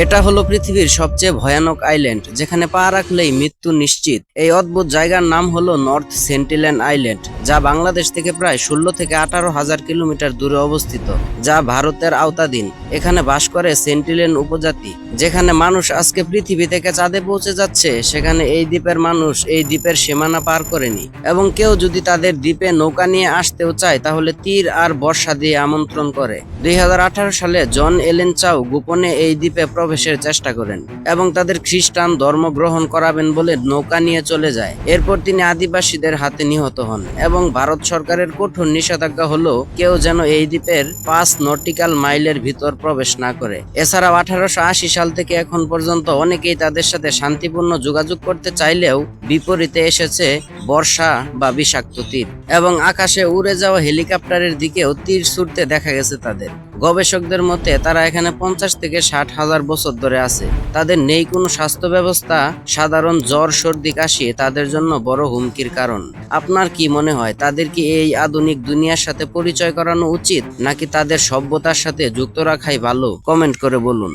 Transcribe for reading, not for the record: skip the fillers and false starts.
এটা হলো পৃথিবীর সবচেয়ে ভয়ানক আইল্যান্ড, যেখানে পা রাখলেই মৃত্যু নিশ্চিত। এই অদ্ভুত জায়গার নাম হলো নর্থ সেন্টিনেল আইল্যান্ড, যা বাংলাদেশ থেকে প্রায় 16 থেকে 18,000 কিলোমিটার দূরে অবস্থিত, যা ভারতের আওতাধীন। এখানে বাস করে সেন্টিনেল উপজাতি। যেখানে মানুষ আজকে পৃথিবী থেকে চাঁদে পৌঁছে যাচ্ছে, সেখানে এই দ্বীপের মানুষ এই দ্বীপের সীমানা পার করেনি। এবং কেউ যদি তাদের দ্বীপে নৌকা নিয়ে আসতেও চায়, তাহলে তীর আর বর্ষা দিয়ে আমন্ত্রণ করে। 2018 সালে জন এলেন চাও গোপনে এই দ্বীপে প্রবেশের চেষ্টা করেন এবং তাদের খ্রিস্টান ধর্ম গ্রহণ করাবেন বলে নৌকা নিয়ে চলে যায়। এরপর তিনি আদিবাসীদের হাতে নিহত হন এবং ভারত সরকারের কঠোর নিষেধাজ্ঞা হলো কেউ যেন এই দ্বীপের 5 নটিক্যাল মাইলের ভিতর প্রবেশ না করে। এছাড়াও 1880 সাল থেকে এখন পর্যন্ত অনেকেই তাদের সাথে শান্তিপূর্ণ যোগাযোগ করতে চাইলেও বিপরীতে এসেছে বর্ষা বা বিষাক্ত তীর, এবং আকাশে উড়ে যাওয়া হেলিকপ্টারের দিকেও তীর ছুটতে দেখা গেছে তাদের। গবেষকদের মতে তারা এখানে 50 থেকে 60,000 বছর ধরে আছে। তাদের নেই কোনো স্বাস্থ্য ব্যবস্থা, সাধারণ জ্বর সর্দি কাশি তাদের জন্য বড় হুমকির কারণ। আপনার কি মনে হয়, তাদের কি এই আধুনিক দুনিয়ার সাথে পরিচয় করানো উচিত, নাকি তাদের সভ্যতার সাথে যুক্ত রাখাই ভালো? কমেন্ট করে বলুন।